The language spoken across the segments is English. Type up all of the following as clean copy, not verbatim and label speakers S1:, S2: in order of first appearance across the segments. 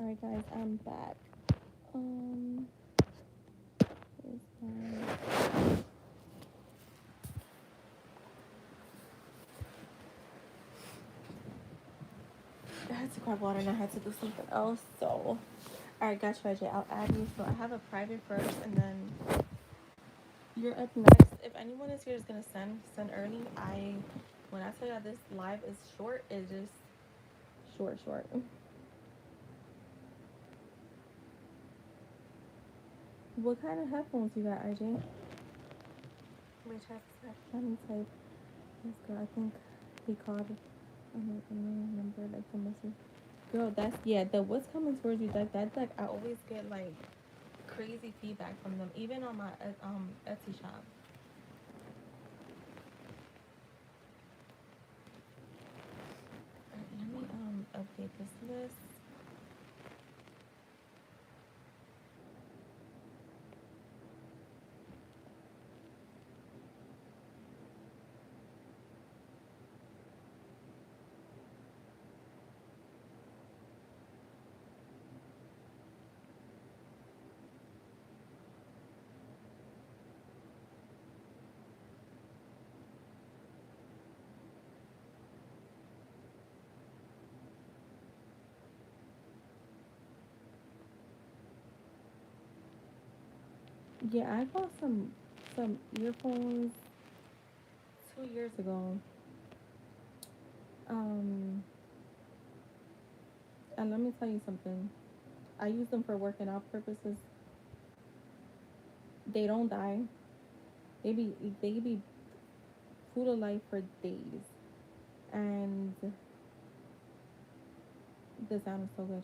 S1: Alright guys, I'm back. Um where's I had to grab water and I had to do something else. So alright, gotcha, Reggie. I'll add you. So I have a private first and then you're up next. If anyone is here is gonna send early, when I tell you this live is short, it's just short. What kind of headphones you got, RJ? Which headset? Let me type. Let's go. I think he called. I don't remember like the message. Girl, that's yeah. The what's coming towards you, that's like I always get like crazy feedback from them, even on my Etsy shop. Alright, let me update this list. Yeah, I bought some earphones 2 years ago. Um, and let me tell you something. I use them for working out purposes. They don't die. They be food of life for days, and the sound is so good.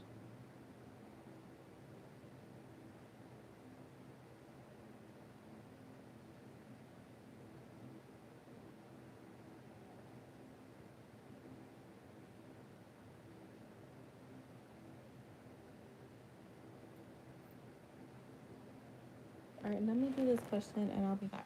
S1: All right, let me do this question, and I'll be back.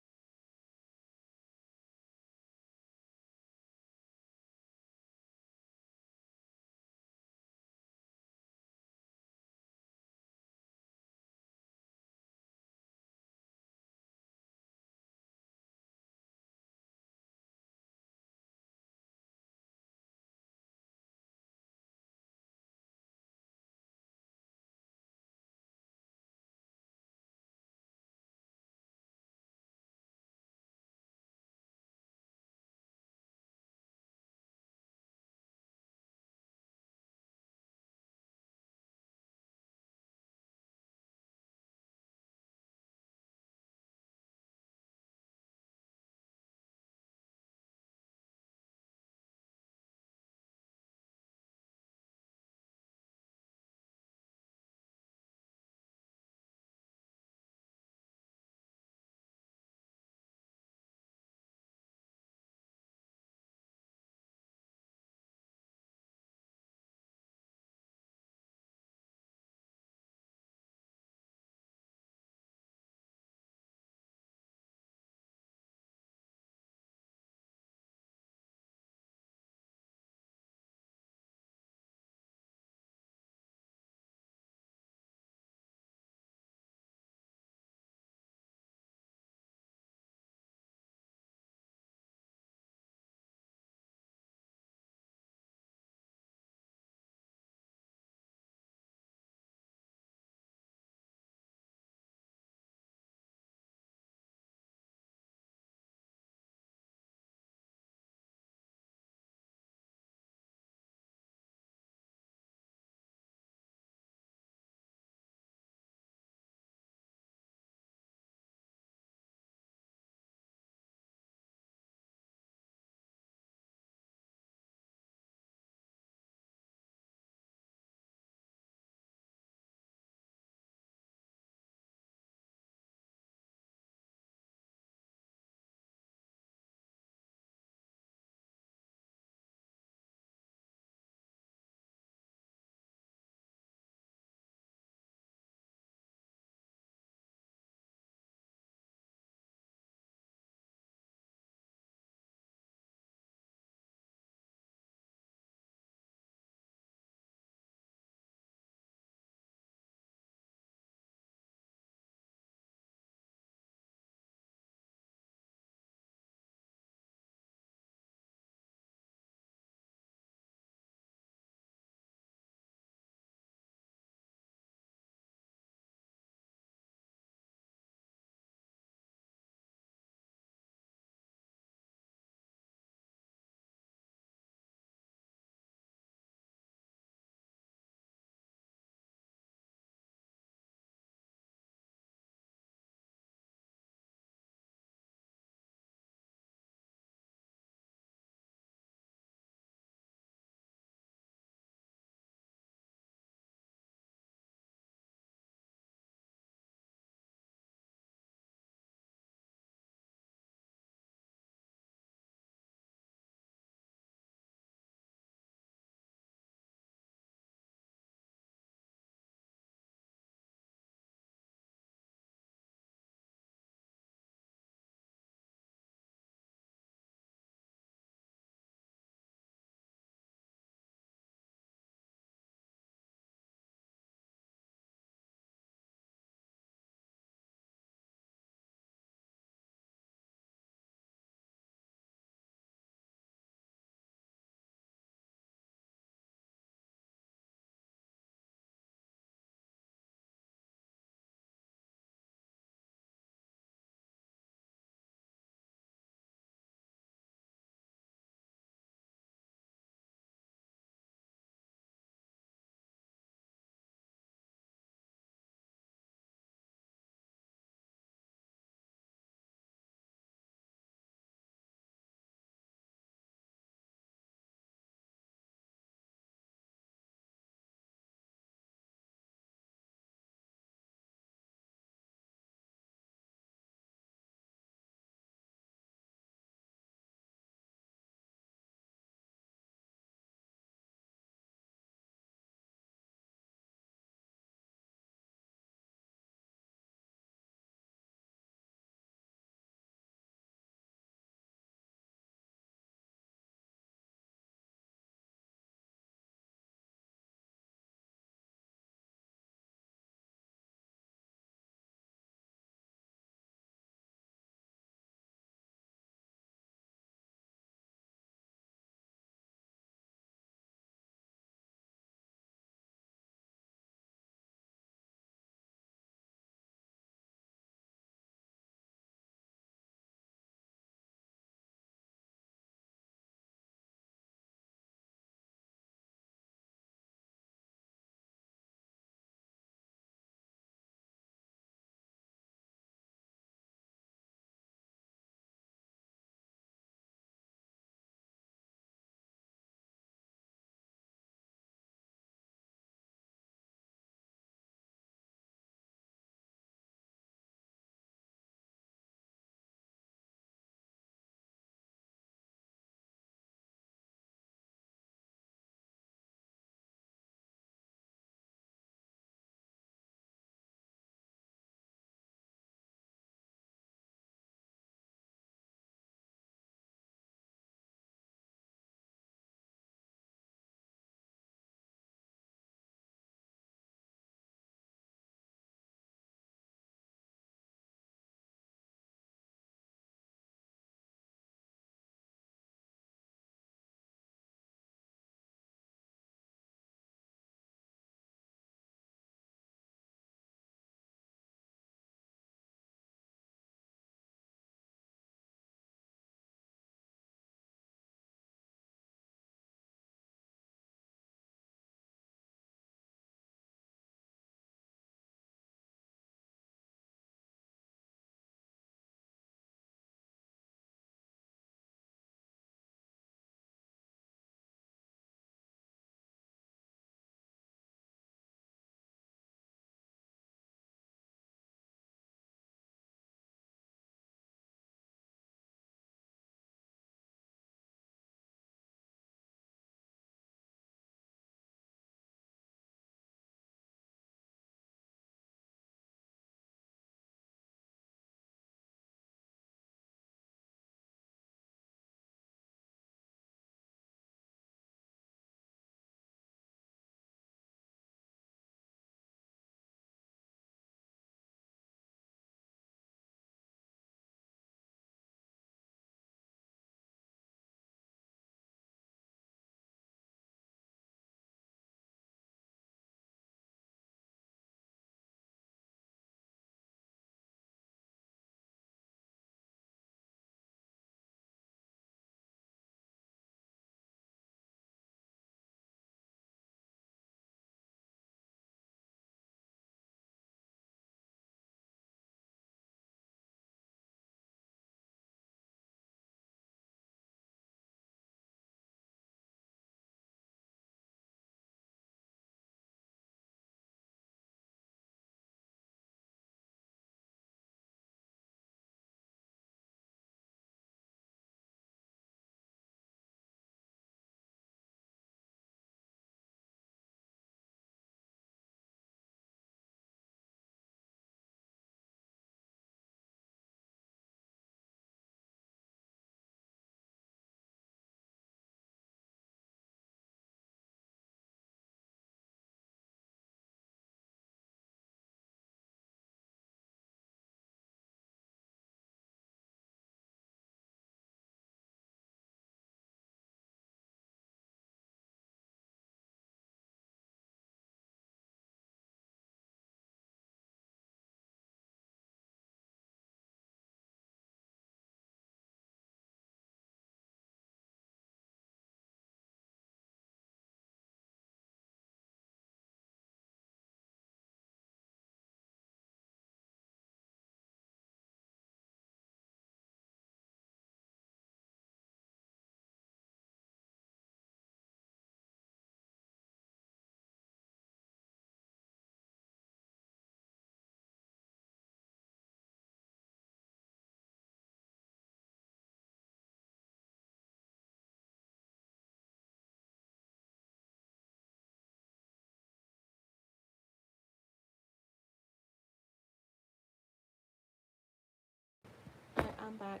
S1: I'm back.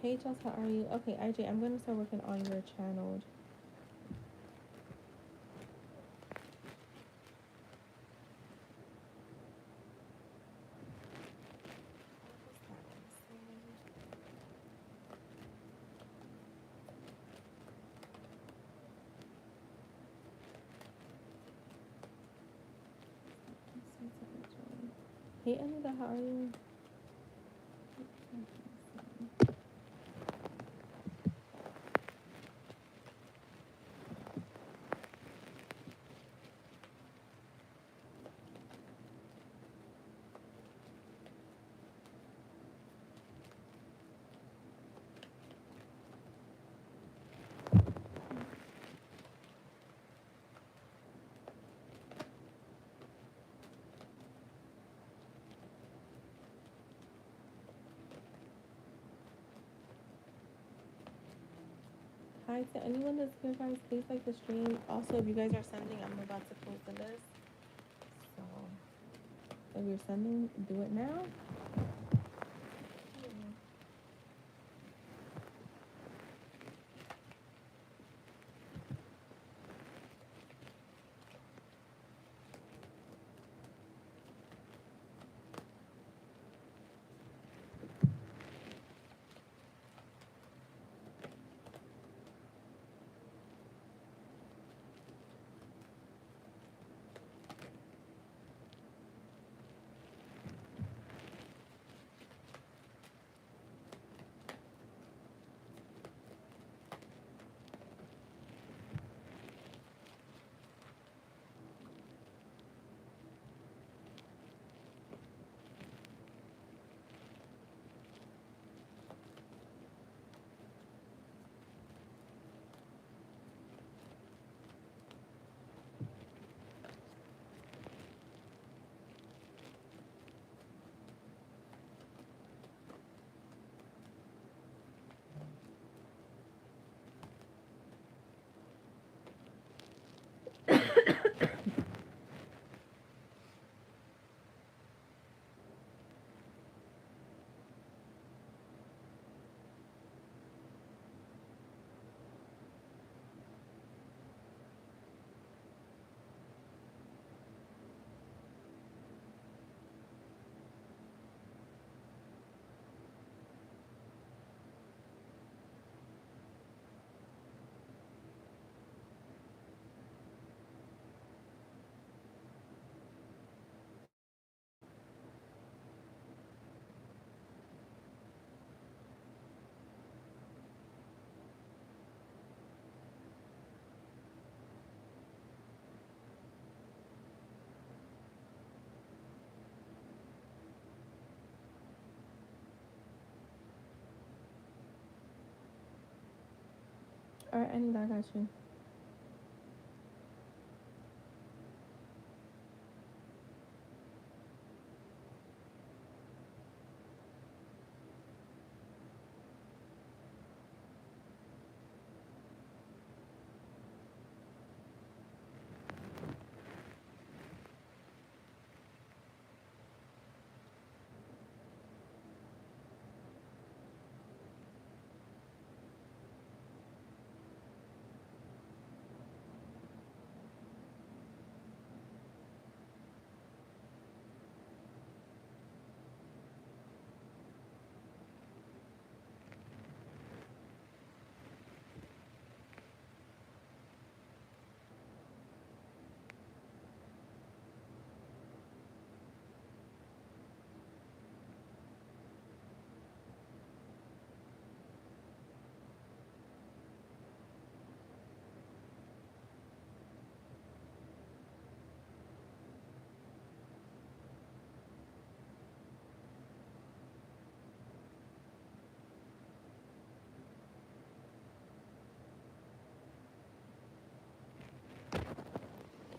S1: Hey, Jess, how are you? Okay, IJ, I'm gonna start working on your channel. Hey, Anita, how are you? Hi to anyone that's here, guys. Please like the stream. Also, if you guys are sending, I'm about to close the list. So, if you're sending, do it now. All right, Anita, I got you.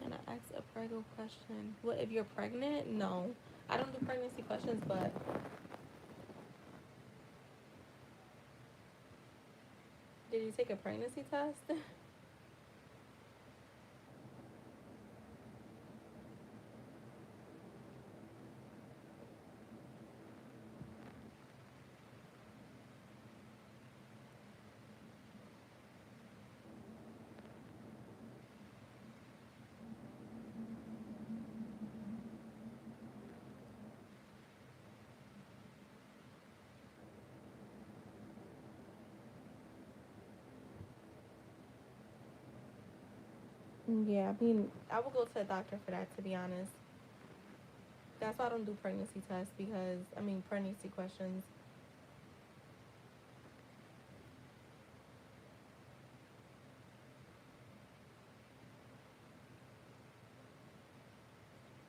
S1: And I asked a pregnant question. What if you're pregnant? No, I don't do pregnancy questions, but did you take a pregnancy test? Yeah, I mean, I would go to a doctor for that, to be honest. That's why I don't do pregnancy tests because, I mean, pregnancy questions.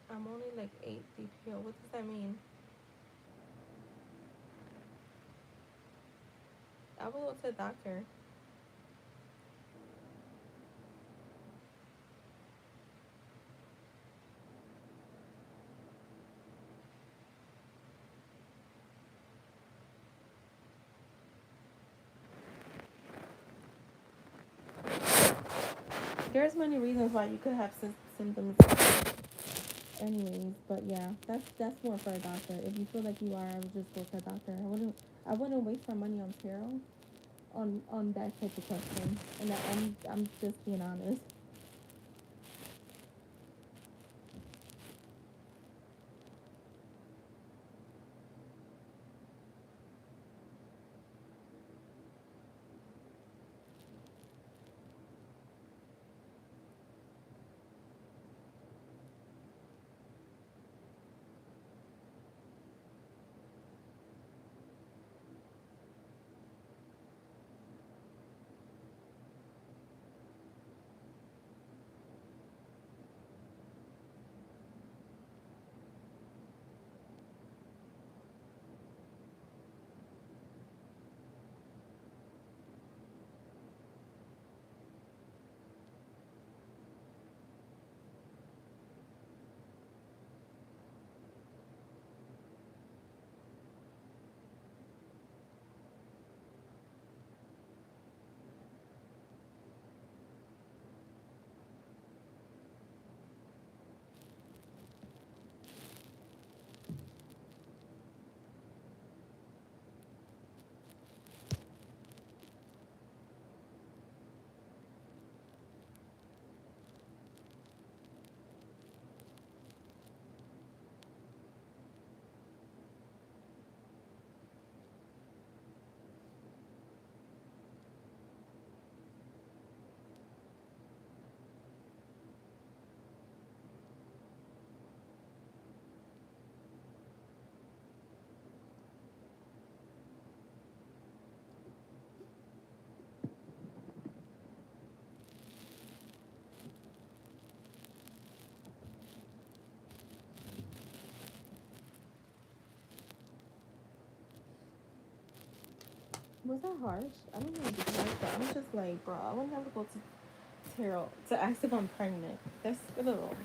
S1: I'm only like 8 DPO. What does that mean? I will go to a doctor. There's many reasons why you could have symptoms, anyways. But yeah, that's more for a doctor. If you feel like you are, I would just go to a doctor. I wouldn't waste my money on tarot on that type of question. And I'm just being honest. Was that harsh? I don't know if it's harsh, but I'm just like, bro, I wouldn't have to go to tarot to ask if I'm pregnant. That's a little.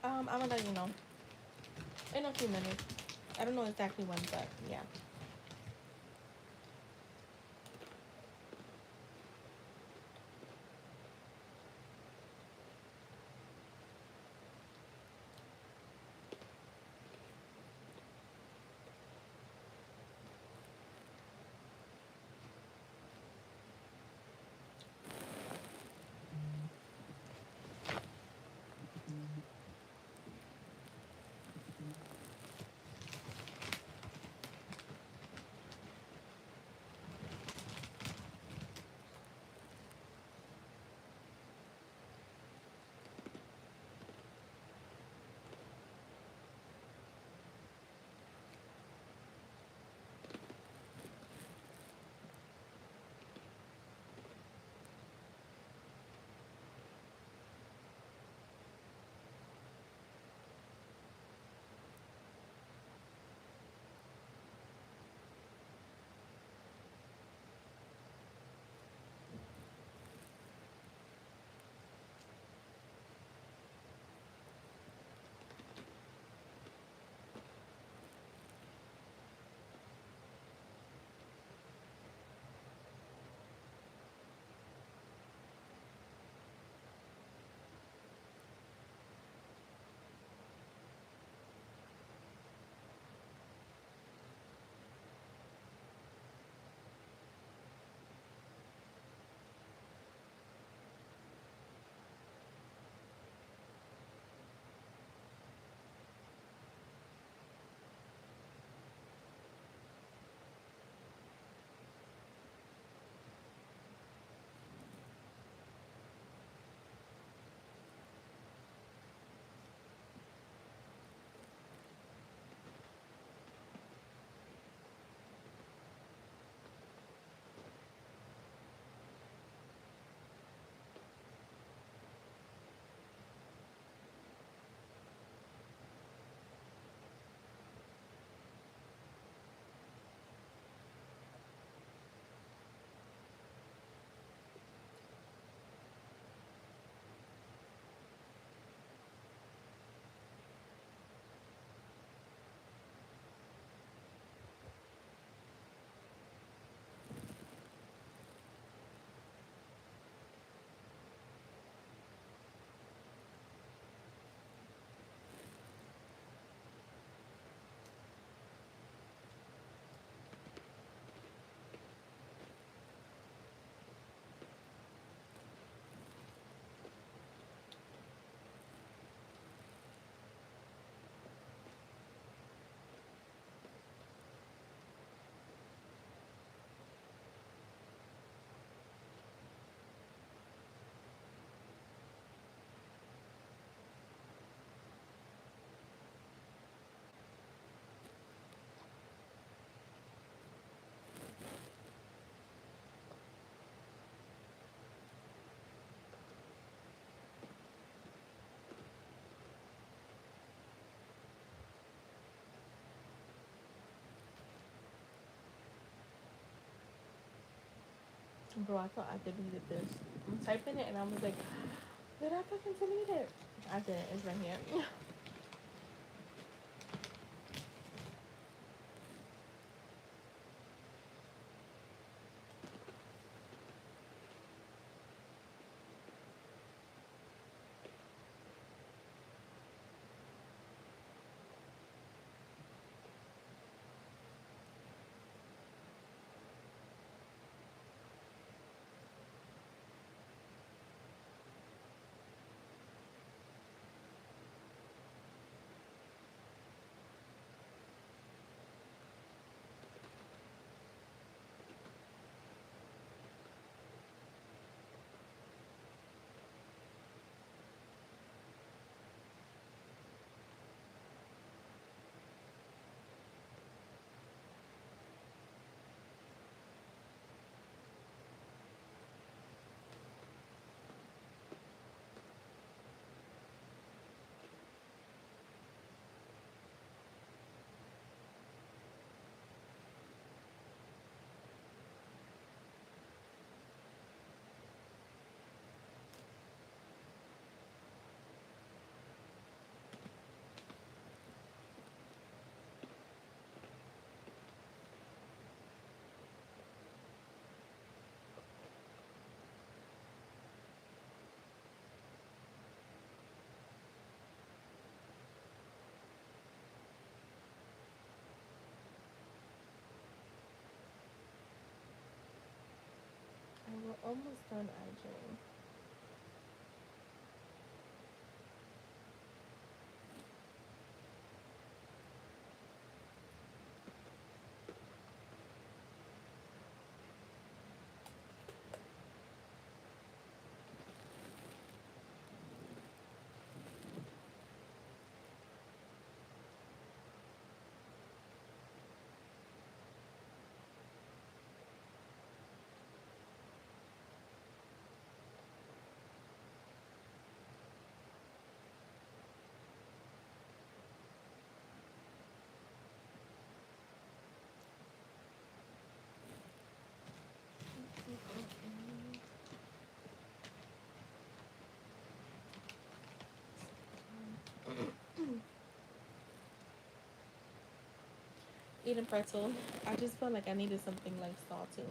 S1: I'm gonna let you know in a few minutes. I don't know exactly when, but yeah. Bro, I thought I deleted this. I'm typing it and I was like, did I fucking delete it? I didn't. It's right here. And we're almost done, IJ. Eating pretzel. I just felt like I needed something like salty.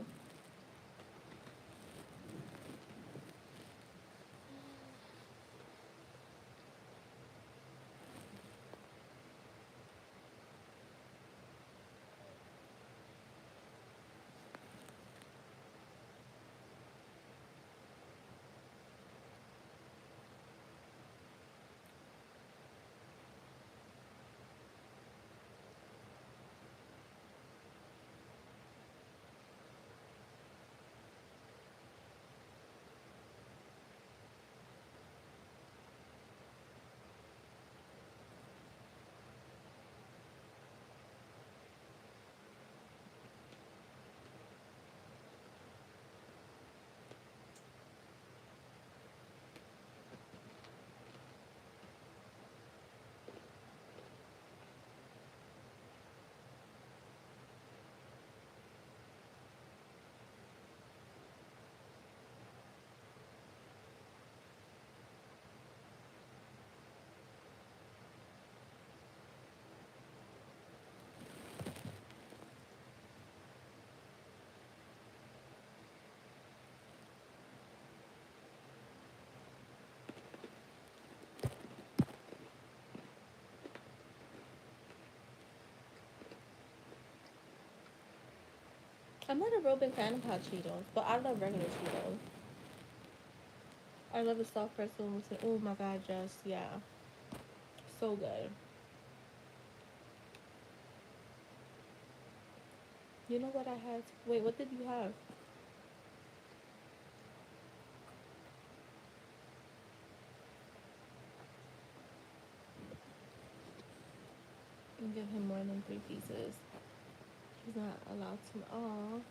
S1: I'm not a real big fan of hot Cheetos, but I love regular Cheetos. I love the soft pretzel with it. Oh my god, yes, yeah. So good. You know what I had? Wait, what did you have? And give him more than 3 pieces. He's not allowed to. Oh,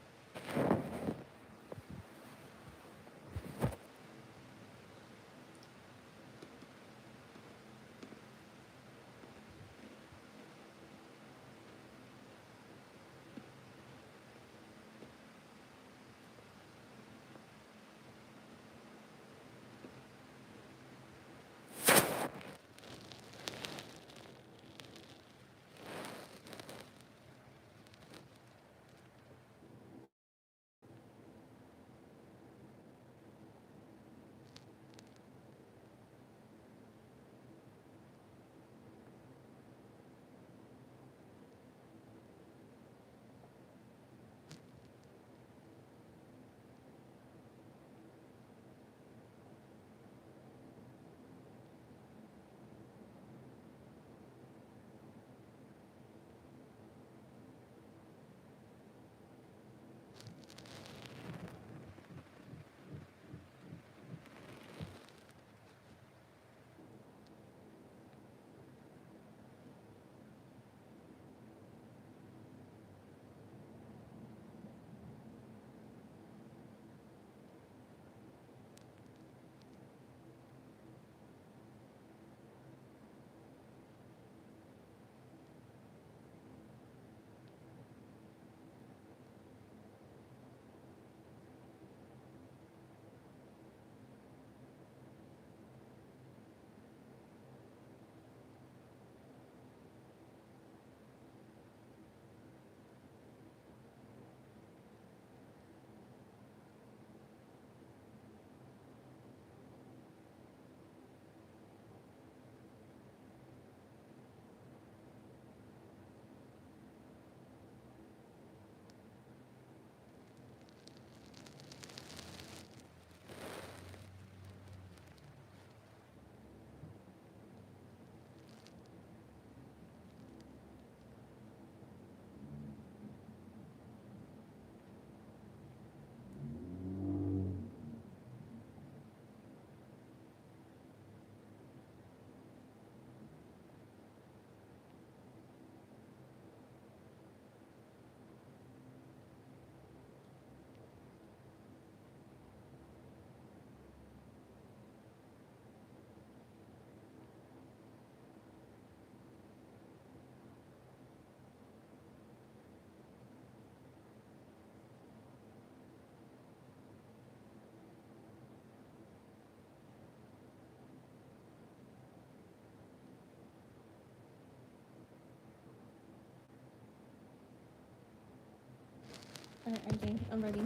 S1: Alright, AJ, I'm ready.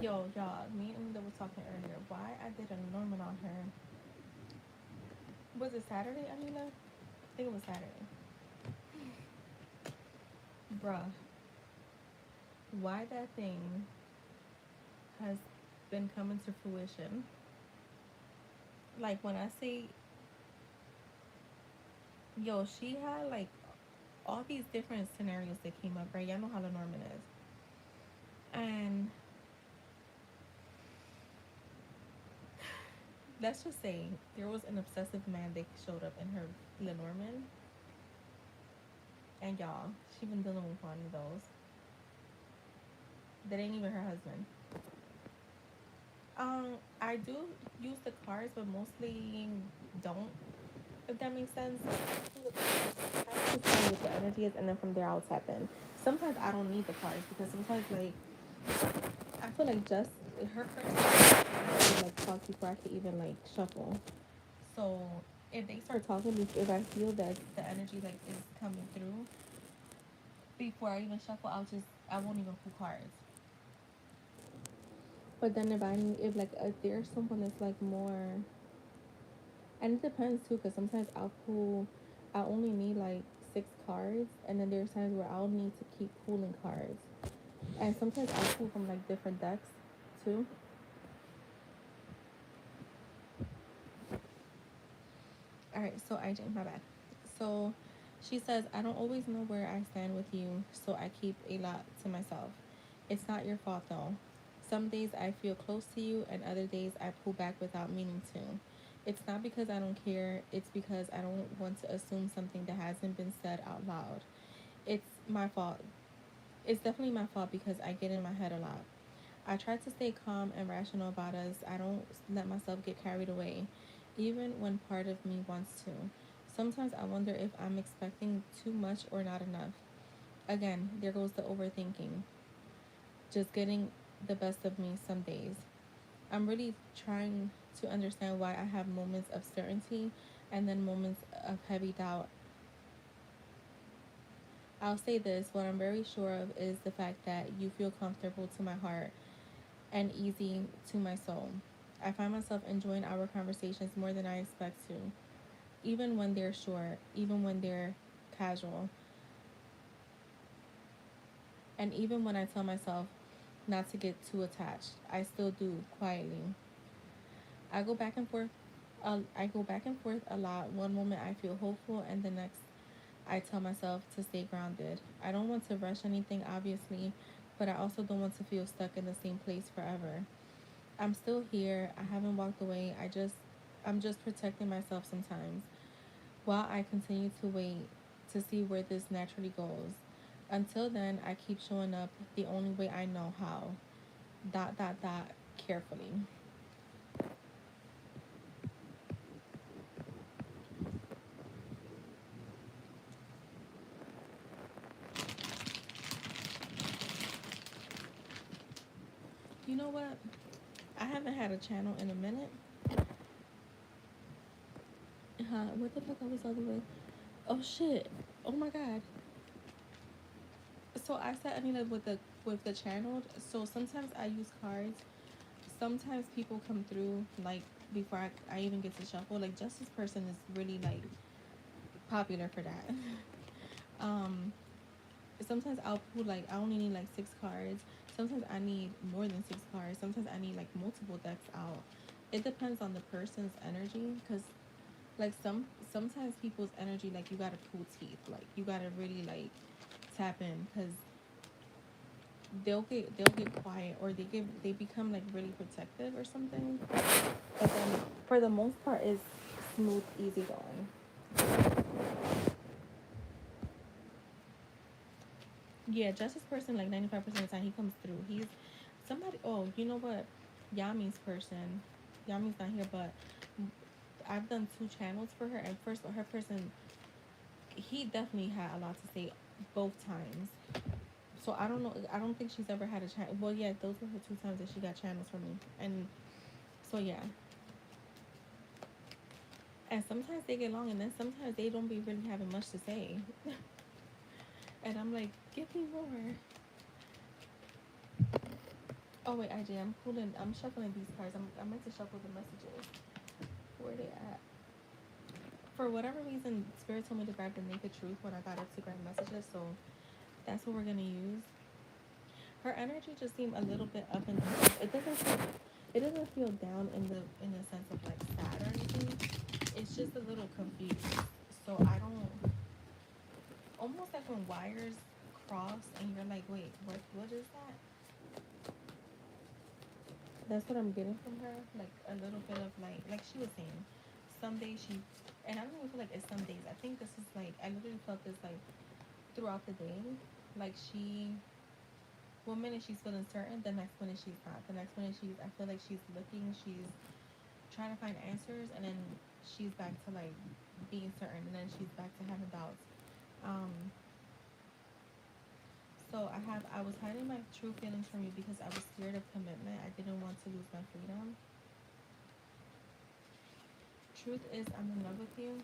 S1: Yo, y'all, me and Linda were talking earlier. Why I did a Norman on her. Was it Saturday, Anila? I think it was Saturday. Bruh, why that thing has been coming to fruition. Like, when I say, yo, she had, like, all these different scenarios that came up, right? Y'all know how the Norman is. And let's just say there was an obsessive man that showed up in her Lenormand, and y'all, she been dealing with one of those. That ain't even her husband. I do use the cards, but mostly don't. If that makes sense. I just tell you what the energy is, and then from there I'll tap in. Sometimes I don't need the cards because sometimes like I feel like just her person like talk before I can even like shuffle. So if they start talking, if I feel that the energy like is coming through before I even shuffle, I won't even pull cards. But then if like if there's someone that's like more, and it depends too, because sometimes I only need like 6 cards, and then there's times where I'll need to keep pulling cards, and sometimes I'll pull from like different decks too. All right, so my bad. So she says, I don't always know where I stand with you, so I keep a lot to myself. It's not your fault though. Some days I feel close to you, and other days I pull back without meaning to. It's not because I don't care, it's because I don't want to assume something that hasn't been said out loud. It's my fault. It's definitely my fault because I get in my head a lot. I try to stay calm and rational about us. I don't let myself get carried away, even when part of me wants to. Sometimes I wonder if I'm expecting too much or not enough. Again, there goes the overthinking, just getting the best of me some days. I'm really trying to understand why I have moments of certainty and then moments of heavy doubt. I'll say this, what I'm very sure of is the fact that you feel comfortable to my heart and easy to my soul. I find myself enjoying our conversations more than I expect to, even when they're short, even when they're casual, and even when I tell myself not to get too attached. I still do quietly. I go back and forth. I go back and forth a lot. One moment I feel hopeful, and the next I tell myself to stay grounded. I don't want to rush anything, obviously, but I also don't want to feel stuck in the same place forever. I'm still here. I haven't walked away. I'm just protecting myself sometimes while I continue to wait to see where this naturally goes. Until then, I keep showing up the only way I know how. Dot dot dot carefully. You know what? I haven't had a channel in a minute. What the fuck I was all the way? Oh shit! Oh my god! So I said I needed with the channel. So sometimes I use cards. Sometimes people come through like before I even get to shuffle. Like Justice Person is really like popular for that. um, Sometimes I'll pull like I only need like 6 cards. Sometimes I need more than 6 cards. Sometimes I need like multiple decks out. It depends on the person's energy, because like sometimes people's energy, like you gotta pull teeth, like you gotta really like tap in, because they'll get quiet, or they become like really protective or something. But then for the most part, it's smooth, easy going. Yeah, Justice Person, like 95% of the time he comes through. He's somebody. Oh, you know what? Yami's person. Yami's not here, but I've done 2 channels for her, and first her person, he definitely had a lot to say both times. So I don't know. I don't think she's ever had a channel. Well, yeah, those were her 2 times that she got channels from me, and so yeah. And sometimes they get long, and then sometimes they don't be really having much to say. And I'm like, give me more. Oh wait, IJ, I'm shuffling these cards. I meant to shuffle the messages. Where they at? For whatever reason, Spirit told me to grab the Naked Truth when I got up to grab messages, so that's what we're gonna use. Her energy just seemed a little bit up and down. It doesn't feel down in the sense of like sad or anything. It's just a little confused. So I don't, almost like when wires cross and you're like, wait, what is that? That's what I'm getting from her. Like a little bit of like she was saying, some days she, and I don't even feel like it's some days. I think this is like, I literally felt this like throughout the day. Like she, one minute she's feeling certain, the next minute she's not. The next minute I feel like she's looking, she's trying to find answers, and then she's back to like being certain, and then she's back to having doubts. Um, so I was hiding my true feelings from you because I was scared of commitment. I didn't want to lose my freedom. Truth is, I'm in love with you.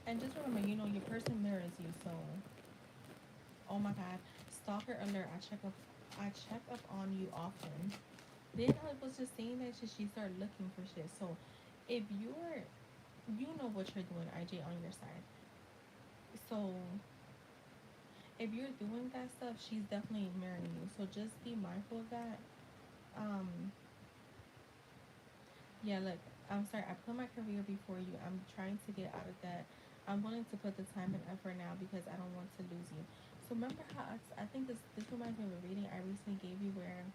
S1: And just remember, your person mirrors you, so oh my god. Stalker alert, I check up on you often. Then I was just saying that she started looking for shit. So if you know what you're doing, IJ, on your side. So if you're doing that stuff, she's definitely mirroring you. So just be mindful of that. Um, yeah, look, I'm sorry, I put my career before you. I'm trying to get out of that. I'm willing to put the time and effort now because I don't want to lose you. So remember how I think this reminds me of a reading I recently gave you where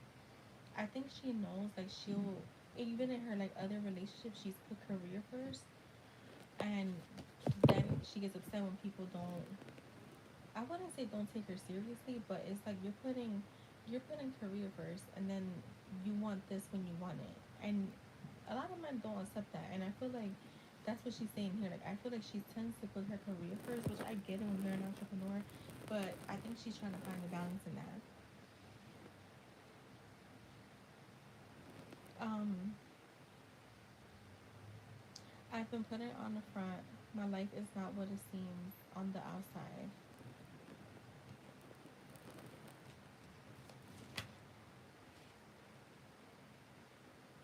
S1: I think she knows like she'll, even in her like other relationships, she's put career first, and then she gets upset when people don't, I wouldn't say don't take her seriously, but it's like you're putting career first, and then you want this when you want it, and a lot of men don't accept that, and I feel like that's what she's saying here. Like I feel like she tends to put her career first, which I get it when you're an entrepreneur, but I think she's trying to find a balance in that. Um, I've been putting on the front. My life is not what it seems on the outside.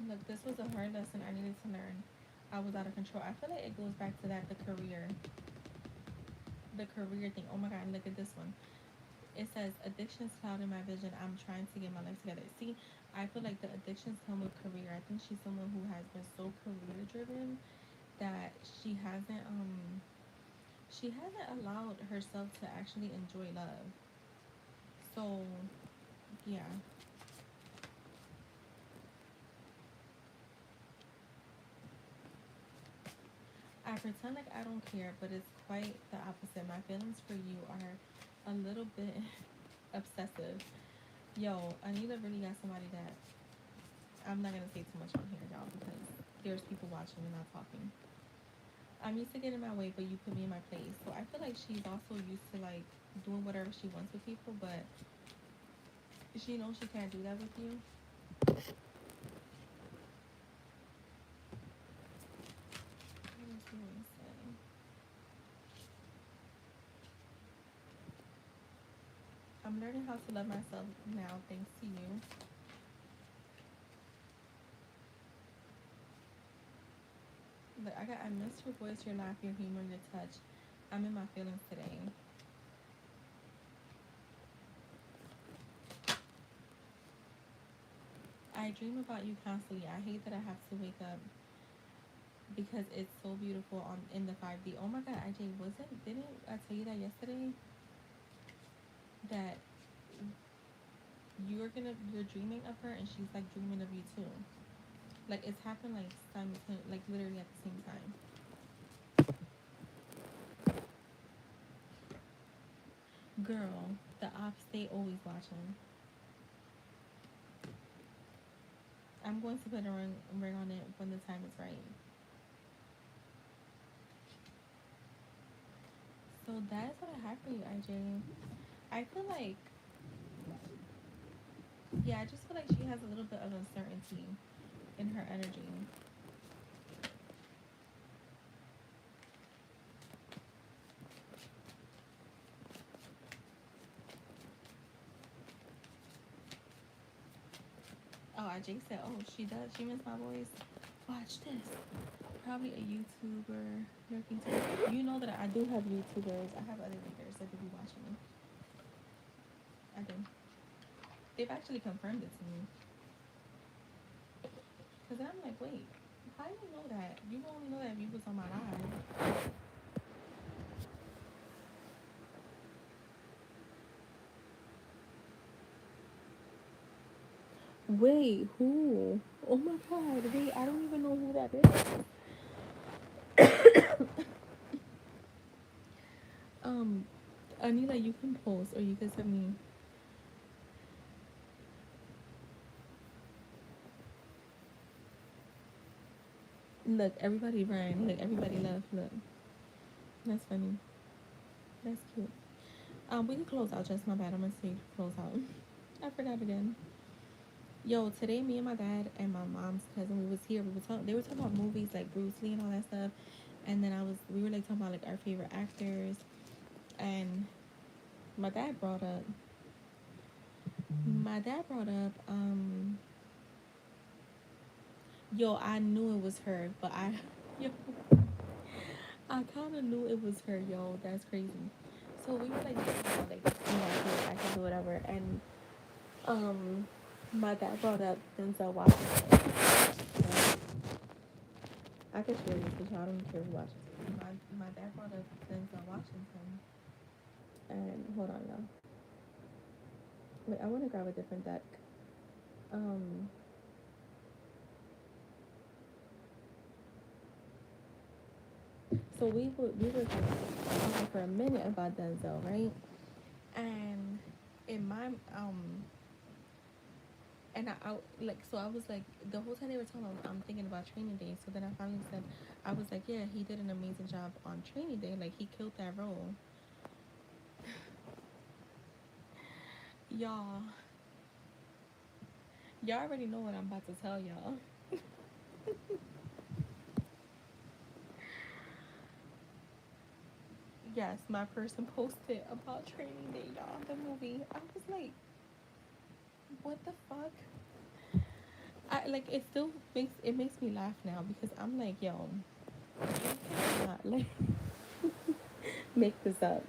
S1: Look, this was a hard lesson I needed to learn. I was out of control. I feel like it goes back to that the career thing. Oh my god, look at this one. It says addictions clouding my vision. I'm trying to get my life together. See, I feel like the addictions come with career. I think she's someone who has been so career driven that she hasn't allowed herself to actually enjoy love. So yeah, I pretend like I don't care, but it's quite the opposite. My feelings for you are a little bit obsessive. Yo, Anita really got somebody that I'm not gonna say too much on here, y'all, because there's people watching and not talking. I'm used to getting my way, but you put me in my place. So I feel like she's also used to like doing whatever she wants with people, but she knows she can't do that with you. What does he want to say? I'm learning how to love myself now, thanks to you. But I miss your voice, your laugh, your humor, your touch. I'm in my feelings today. I dream about you constantly. I hate that I have to wake up because it's so beautiful on in the 5D. Oh my god, IJ, didn't I tell you that yesterday? That you're dreaming of her and she's like dreaming of you too. Like it's happened like simultaneously, like literally at the same time. Girl, the ops, they always watching. I'm going to put a ring on it when the time is right. So that is what I have for you, IJ. I feel like, yeah, I just feel like she has a little bit of uncertainty in her energy. Jake said, oh, she does. She missed my voice. Watch this. Probably a YouTuber looking to. You know that I do have YouTubers. I have other leaders that do be watching me. I do. They've actually confirmed it to me. Because then I'm like, wait, how do you know that? You only know that if you was on my live. Wait, who? Oh my god, wait, I don't even know who that is. Anila, you can post or you can send me. Look, everybody ran. Look, everybody left. Look. That's funny. That's cute. We can close out. Just my bad. I'm gonna say close out. I forgot again. Yo, today me and my dad and my mom's cousin, we was here. We were talking. They were talking about movies like Bruce Lee and all that stuff. And then we were like talking about like our favorite actors. And my dad brought up. My dad brought up. Yo, I knew it was her, but yo, I kind of knew it was her. Yo, that's crazy. So we were like, favorite actors or whatever, and my dad brought up Denzel Washington. I could share this with y'all. I don't care who watches. My dad brought up Denzel Washington, and hold on, y'all. Wait, I want to grab a different deck. Um, so we were talking for a minute about Denzel, right? And in my and like, so I was like, the whole time they were talking, I'm thinking about Training Day. So then I finally said, I was like, yeah, he did an amazing job on Training Day. Like, he killed that role. Y'all, y'all already know what I'm about to tell y'all. Yes, my person posted about Training Day, y'all, the movie. I was like, what the fuck? I like, it makes me laugh now because I'm like, yo, you cannot like make this up.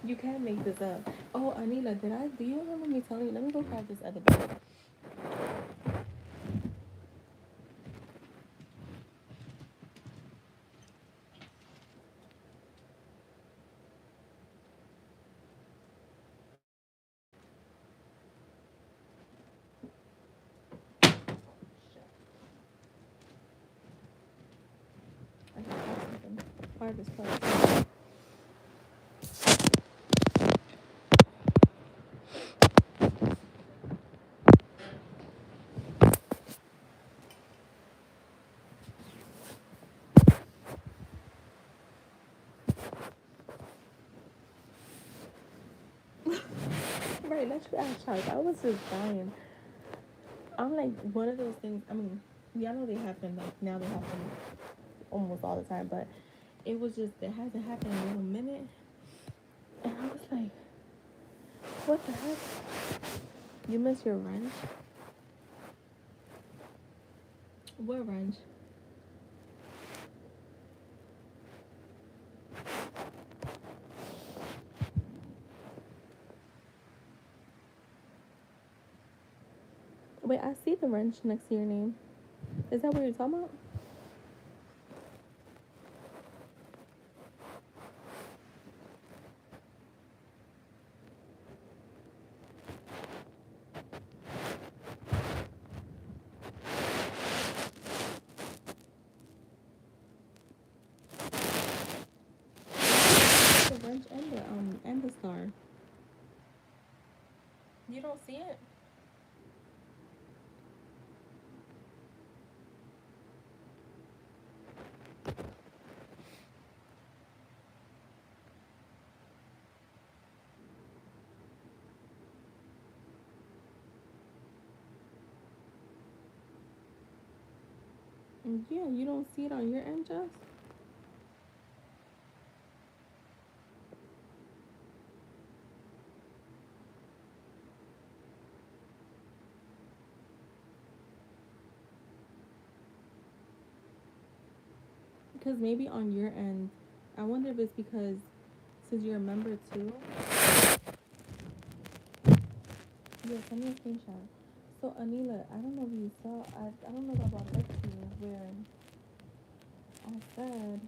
S1: You can't make this up. Oh, Anila, do you remember me telling you? Let me go grab this other book. I got something. Harvest part. Right, let you ask Charles. I was just dying. I'm like one of those things. I mean, y'all know they happen. Like now they happen almost all the time, but it was just it hasn't happened in a little minute, and I was like, what the heck? You miss your ranch? What ranch? Wait, I see the wrench next to your name. Is that what you're talking about? The wrench and the star. You don't see it? Yeah, you don't see it on your end, Jess? Because maybe on your end, I wonder if it's because since you're a member too. Yeah, send me a screenshot. So Anila, I don't know if you saw. I don't know if I brought it up to you where I said,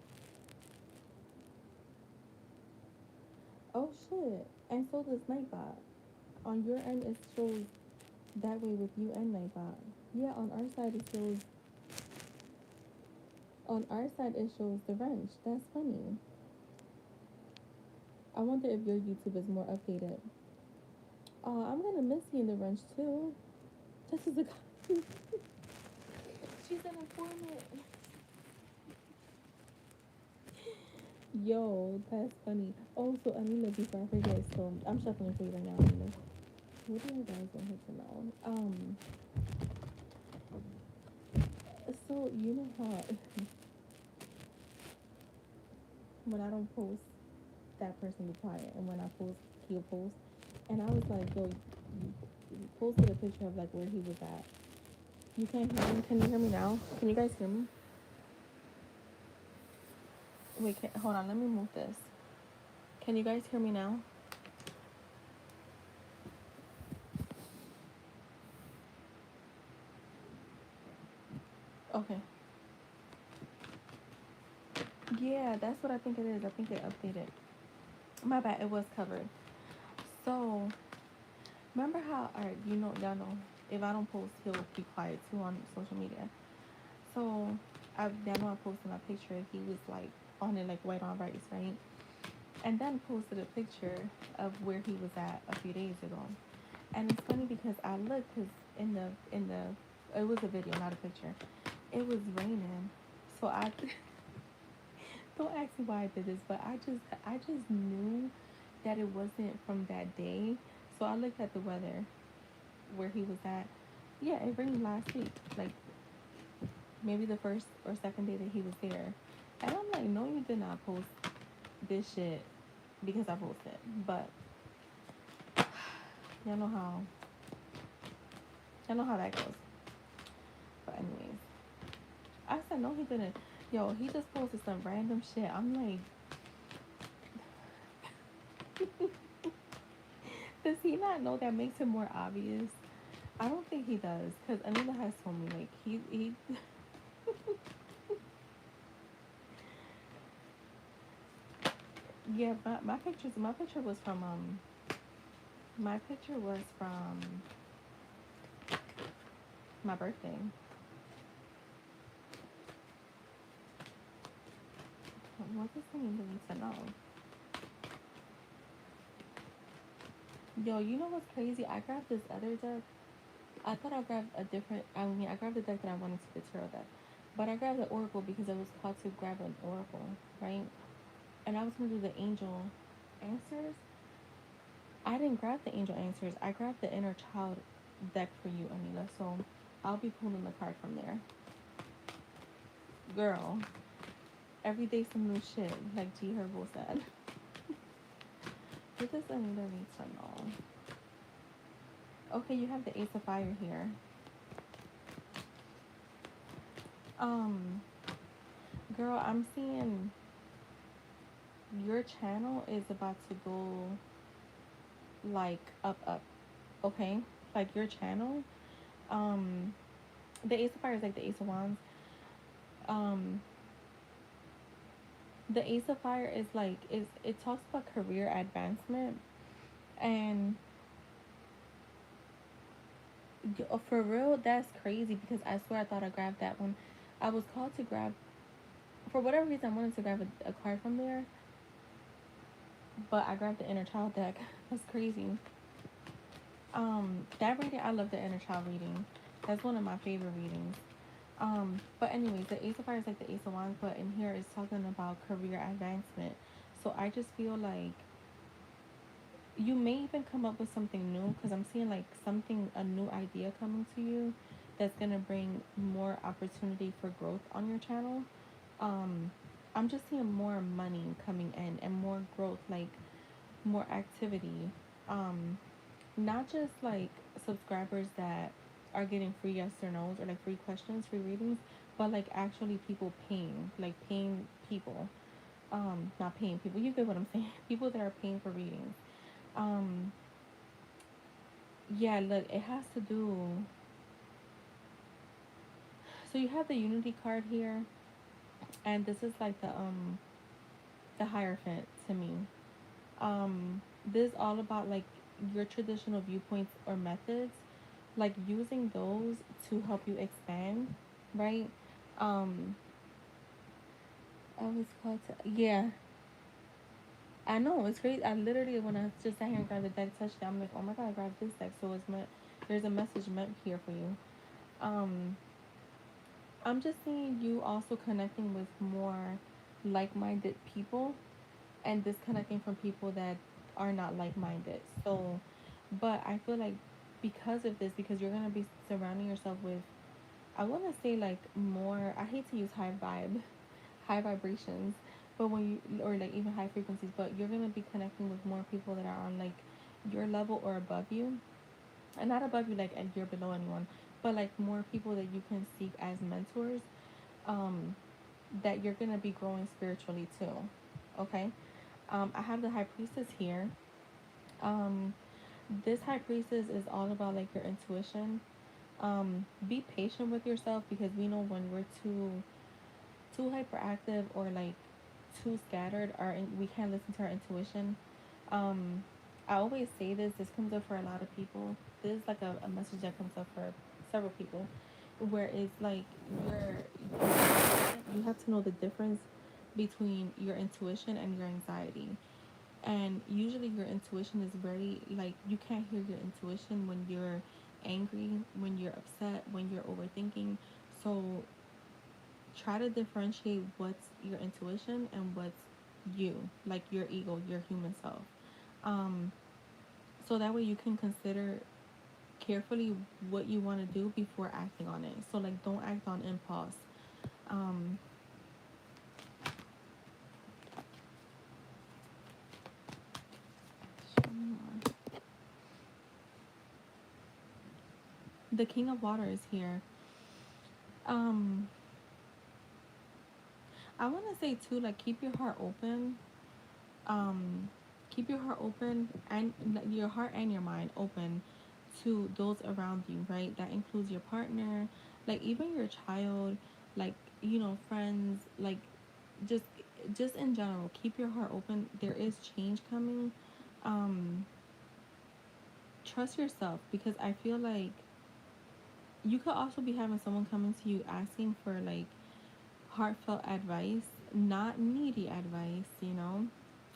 S1: oh shit, and so does Nightbot. On your end, it shows that way with you and Nightbot. Yeah, on our side it shows. On our side it shows the wrench. That's funny. I wonder if your YouTube is more updated. I'm gonna miss you in the wrench too. This is a. She's an informant. Yo, that's funny. Oh, so Anila, before I forget, so I'm shuffling for you right now, Anila. What do you guys want her to know? So you know how when I don't post, that person be quiet, and when I post, he'll post. And I was like, yo, you posted a picture of like where he was at. You can't hear me. Can you hear me now? Can you guys hear me? Wait, hold on. Let me move this. Can you guys hear me now? Okay. Yeah, that's what I think it is. I think it updated. My bad. It was covered. So remember how? Alright, y'all know. If I don't post, he'll be quiet too on social media. So I then I posted my picture. He was like on it like white on rice, right? And then posted a picture of where he was at a few days ago. And it's funny because I looked because in the it was a video, not a picture. It was raining, so I don't ask me why I did this, but I just knew that it wasn't from that day. So I looked at the weather where he was at. Yeah, it rained last week, like maybe the first or second day that he was there. And I'm like, no, you did not post this shit because I posted. But y'all know how that goes. But anyways, I said no, he didn't. Yo, he just posted some random shit. I'm like, does he not know that makes it more obvious? I don't think he does, cause Anila has told me like he. Yeah, my picture was from my birthday. What's this thing that needs to know? Yo, you know what's crazy? I grabbed this other deck. I thought I grabbed a different. I mean, I grabbed the deck that I wanted to be the tarot deck, but I grabbed the oracle because I was called to grab an oracle, right? And I was gonna do the angel answers. I didn't grab the angel answers. I grabbed the inner child deck for you, Anila. So I'll be pulling the card from there. Girl, every day some new shit, like G Herbo said. What does Anila need to know? Okay, you have the Ace of Fire here. Um, Girl, I'm seeing your channel is about to go like up. Okay? Like your channel. Um, the Ace of Fire is like the Ace of Wands. Um, the Ace of Fire is like is it talks about career advancement and for real that's crazy because I swear I thought I grabbed that one. I was called to grab for whatever reason I wanted to grab a card from there, but I grabbed the inner child deck. That's crazy. That reading I love the inner child reading. That's one of my favorite readings. But anyways, the Ace of Fire is like the Ace of Wands, but in here it's talking about career advancement. So I just feel like you may even come up with something new because I'm seeing like a new idea coming to you that's gonna bring more opportunity for growth on your channel. Um, I'm just seeing more money coming in and more growth, like more activity. Um, Not just like subscribers that are getting free yes or no's or like free questions, free readings, but like actually people paying, like paying people, not paying people, you get what I'm saying, people that are paying for readings. um yeah, look, it has to do, so you have the Unity card here, and this is like the Hierophant to me. This is all about like your traditional viewpoints or methods, like using those to help you expand, right? um I was called to, yeah, I know it's great. I literally, when I just sat here and grabbed the deck, touched it, I'm like, oh my god, I grabbed this deck, so it's meant, there's a message meant here for you. um I'm just seeing you also connecting with more like-minded people and disconnecting from people that are not like-minded. So, but I feel like because of this, because you're gonna be surrounding yourself with, I want to say like more. I hate to use high vibe, high vibrations, but when you, or like even high frequencies, but you're gonna be connecting with more people that are on like your level or above you, and not above you like and you're below anyone, but like more people that you can seek as mentors. Um, that you're gonna be growing spiritually too. Okay. I have the High Priestess here. Um, this High Priestess is all about like your intuition. Be patient with yourself, because we know when we're too hyperactive or like too scattered, we can't listen to our intuition. Um, I always say this. This comes up for a lot of people. This is like a message that comes up for several people, where it's like you have to know the difference between your intuition and your anxiety. And usually your intuition is very like, you can't hear your intuition when you're angry, when you're upset, when you're overthinking. So try to differentiate what's your intuition and what's you, like your ego, your human self. Um, so that way you can consider carefully what you want to do before acting on it. So like, don't act on impulse. Um, the King of Water is here. Um, I want to say too, like, keep your heart open. Um, keep your heart open, and your heart and your mind open to those around you, right? That includes your partner, like even your child, like, friends, like just just in general, keep your heart open. There is change coming. Um, trust yourself, because I feel like you could also be having someone coming to you asking for like heartfelt advice, not needy advice,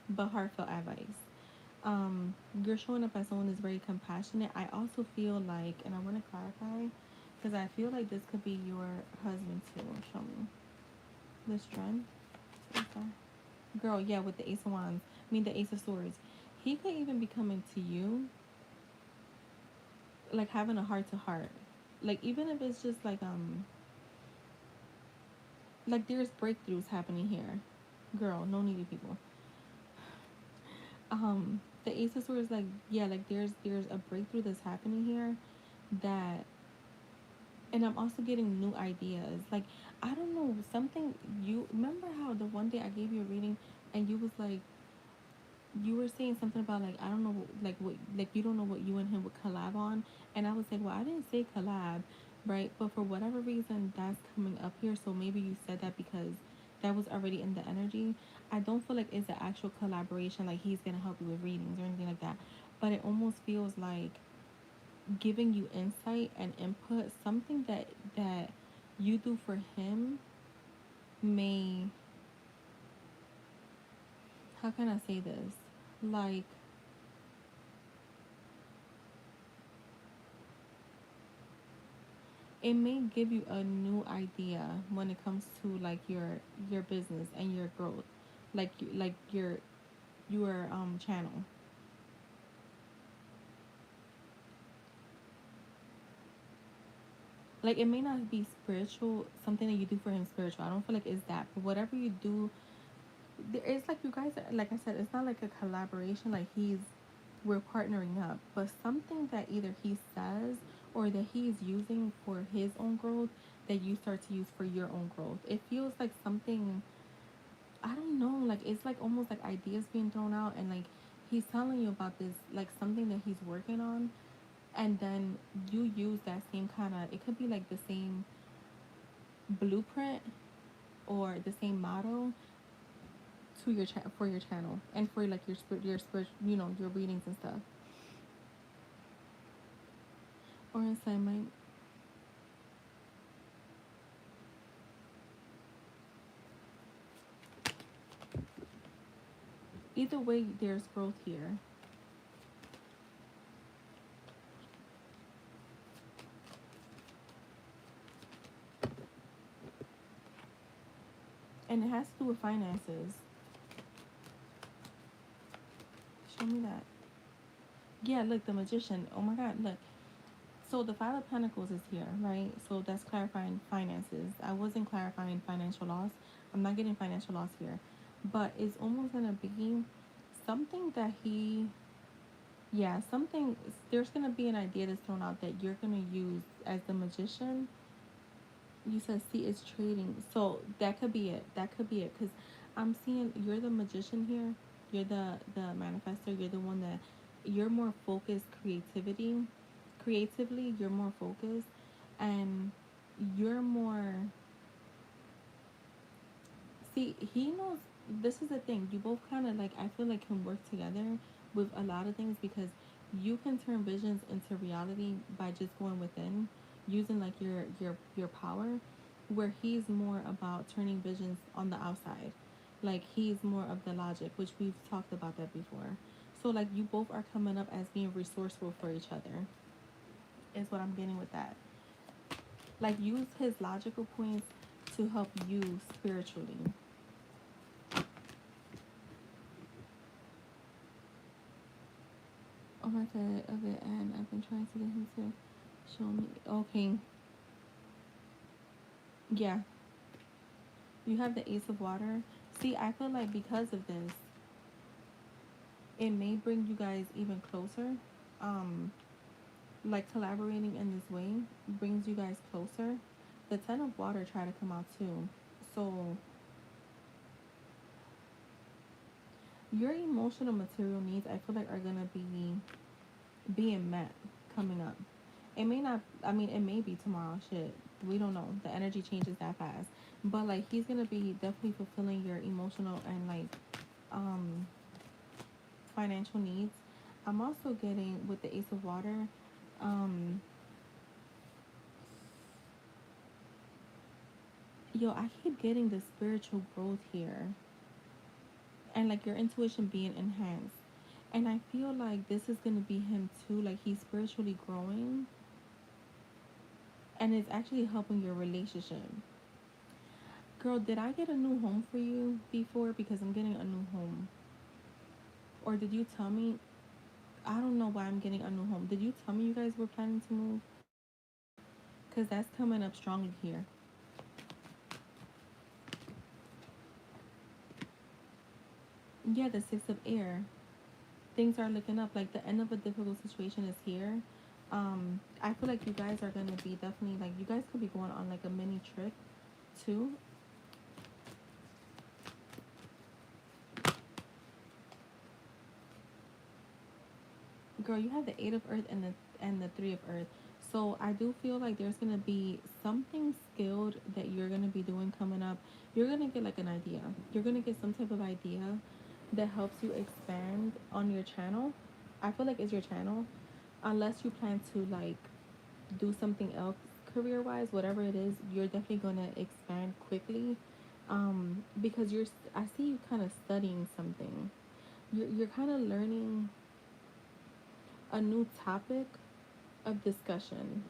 S1: but heartfelt advice. You're showing up as someone that's very compassionate. I also feel like, and I want to clarify, because I feel like this could be your husband too. Show me this trend. Girl, yeah, with the Ace of Wands. I mean, the Ace of Swords. He could even be coming to you, like having a heart to heart. Like, even if it's just like there's breakthroughs happening here. Girl, no needy people. The Ace of Swords, like, yeah, like there's a breakthrough that's happening here, that, and I'm also getting new ideas. Like, I don't know, something, you remember how the one day I gave you a reading, and you was like, you were saying something about like, I don't know, like what, like you don't know what you and him would collab on, and I was like, well, I didn't say collab, right? But for whatever reason, that's coming up here. So maybe you said that because that was already in the energy. I don't feel like it's an actual collaboration, like he's gonna help you with readings or anything like that. But it almost feels like giving you insight and input, something that you do for him may, how can I say this, like, it may give you a new idea when it comes to like your business and your growth, like your channel. Like, it may not be spiritual, something that you do for him spiritual. I don't feel like it's that, but whatever you do, it's like you guys are, like I said, it's not like a collaboration, like we're partnering up, but something that either he says or that he's using for his own growth that you start to use for your own growth. It feels like something, I don't know, like it's like almost like ideas being thrown out, and like he's telling you about this, like something that he's working on, and then you use that same kind of, it could be like the same blueprint or the same model to your for your channel and for like your spirit, your readings and stuff. Or inside my, either way, there's growth here. And it has to do with finances. Show me that. Yeah, look, the magician. Oh my god, look. So the Five of Pentacles is here, right? So that's clarifying finances. I wasn't clarifying financial loss. I'm not getting financial loss here. But it's almost gonna be something that he, yeah, something, there's gonna be an idea that's thrown out that you're gonna use as the magician. You said, see, it's trading. So that could be it. That could be it. Because I'm seeing you're the magician here. You're the manifestor. You're the one that, you're more focused creatively, you're more focused, and you're more, see, he knows. This is the thing, you both kind of like, I feel like, can work together with a lot of things, because you can turn visions into reality by just going within, using like your power, where he's more about turning visions on the outside. Like he's more of the logic, which we've talked about that before. So like you both are coming up as being resourceful for each other, is what I'm getting with that. Like use his logical points to help you spiritually. Oh my god, okay, and I've been trying to get him to show me. Okay, yeah, you have the Ace of Water. See, I feel like because of this, it may bring you guys even closer. Um, like collaborating in this way brings you guys closer. The Ten of Water try to come out too. So your emotional material needs, I feel like, are gonna be being met coming up. It may not, I mean, it may be tomorrow. Shit. We don't know. The energy changes that fast. But like he's gonna be definitely fulfilling your emotional and like um financial needs. I'm also getting with the Ace of Water, um yo, I keep getting the spiritual growth here. And like your intuition being enhanced. And I feel like this is gonna be him too. Like he's spiritually growing, and it's actually helping your relationship. Girl, did I get a new home for you before? Because I'm getting a new home. Or did you tell me? I don't know why I'm getting a new home. Did you tell me you guys were planning to move? Because that's coming up strongly here. Yeah, the Six of Air. Things are looking up. Like the end of a difficult situation is here. I feel like you guys are going to be definitely, like, you guys could be going on like a mini trip too. Girl, you have the Eight of Earth and the Three of Earth. So I do feel like there's gonna be something skilled that you're gonna be doing coming up. You're gonna get like an idea. You're gonna get some type of idea that helps you expand on your channel. I feel like it's your channel, unless you plan to like do something else career wise, whatever it is. You're definitely gonna expand quickly, because I see you kind of studying something. You're kind of learning a new topic of discussion.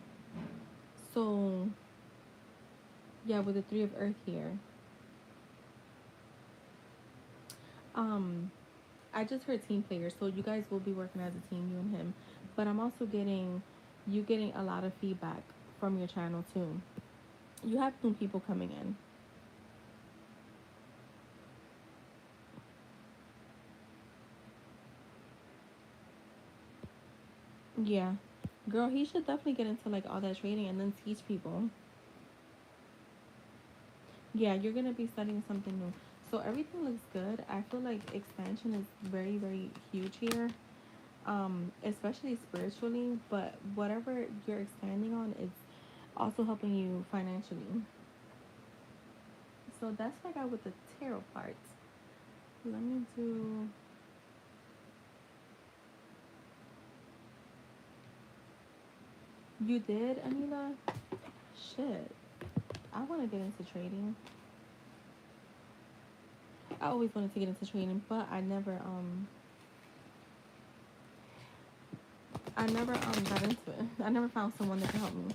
S1: So, yeah, with the Three of Earth here, um, I just heard team players, so you guys will be working as a team, you and him. But I'm also getting you getting a lot of feedback from your channel too. You have new people coming in. Yeah. Girl, he should definitely get into like all that trading and then teach people. Yeah, you're gonna be studying something new. So everything looks good. I feel like expansion is very, very huge here. Especially spiritually, but whatever you're expanding on, it's also helping you financially. So that's what I got with the tarot part. Let me do. You did, Anila? Shit. I want to get into trading. I always wanted to get into trading, but I never got into it. I never found someone that could help me.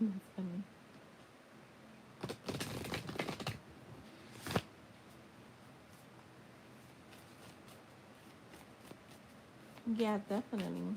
S1: That's funny. Yeah, definitely.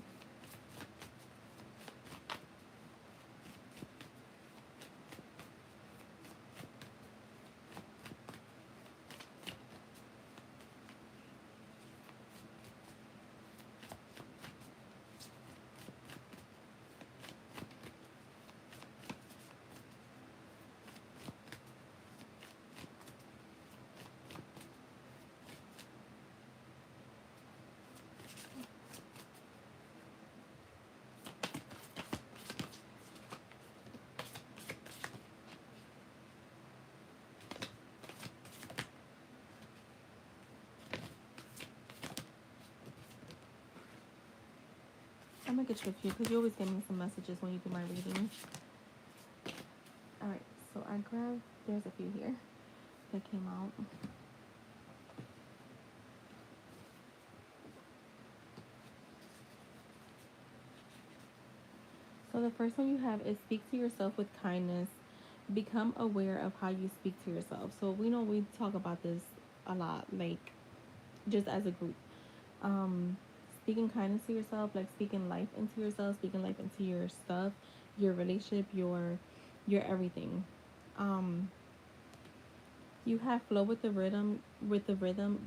S1: I'm gonna get you a few because you always give me some messages when you do my reading. All right, so I grabbed. There's a few here that came out. So the first one you have is speak to yourself with kindness. Become aware of how you speak to yourself. So we know we talk about this a lot, like just as a group. Um, Speaking kindness to yourself, like speaking life into yourself, speaking life into your stuff, your relationship, your everything. Um, you have flow with the rhythm,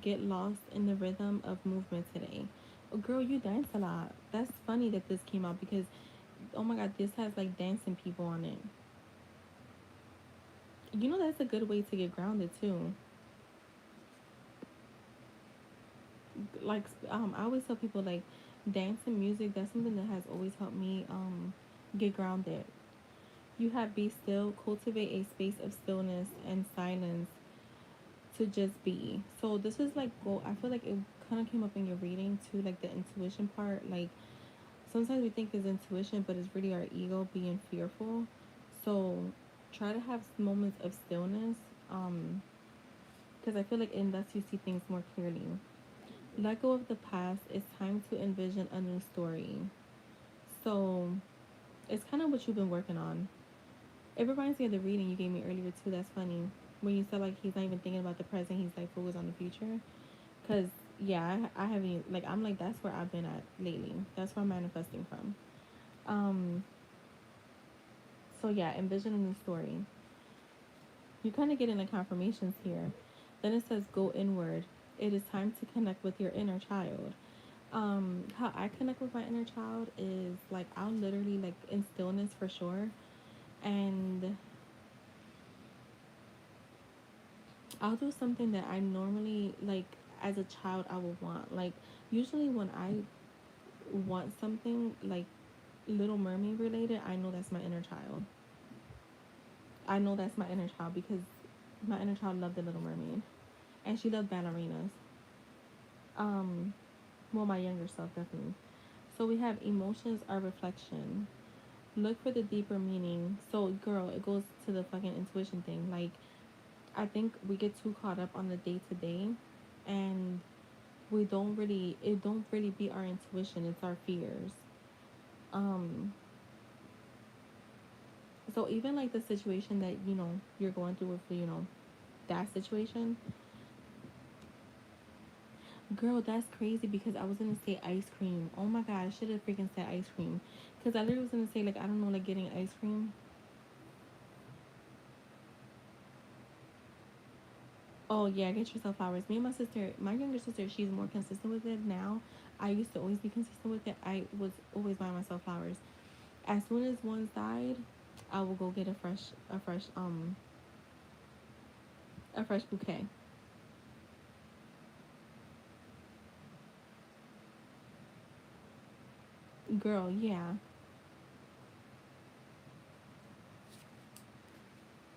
S1: get lost in the rhythm of movement today. Oh, girl, you dance a lot. That's funny that this came out because oh my god, this has like dancing people on it. You know that's a good way to get grounded too. Like I always tell people like dance and music. That's something that has always helped me get grounded. You have be still, cultivate a space of stillness and silence to just be. So this is like go. I feel like it kind of came up in your reading too, like the intuition part. Like sometimes we think it's intuition, but it's really our ego being fearful. So try to have moments of stillness. Because I feel like it lets you see things more clearly. Let go of the past. It's time to envision a new story. So it's kind of what you've been working on. It reminds me of the reading you gave me earlier too. That's funny when you said like he's not even thinking about the present. He's like focused on the future. Cause yeah, I haven't like I'm like that's where I've been at lately. That's where I'm manifesting from. Um. So yeah, envision a new story. You kind of getting the confirmations here. Then it says go inward. It is time to connect with your inner child. How I connect with my inner child is like I'll literally like in stillness for sure, and I'll do something that I normally like as a child I would want. Like usually when I want something like Little Mermaid related, I know that's my inner child. I know that's my inner child because my inner child loved the Little Mermaid, and she loved ballerinas. Um, well, my younger self definitely. So we have emotions are reflection. Look for the deeper meaning. So, girl, it goes to the fucking intuition thing. Like, I think we get too caught up on the day to day, and it don't really be our intuition. It's our fears. Um, so even like the situation that you're going through with that situation, girl, that's crazy because I was gonna say ice cream. Oh my god, I should have freaking said ice cream, because I literally was gonna say like I don't know like getting ice cream. Oh yeah, get yourself flowers. Me and my sister, my younger sister, she's more consistent with it now. I used to always be consistent with it. I was always buying myself flowers. As soon as one's died, I will go get a fresh bouquet. Girl, yeah.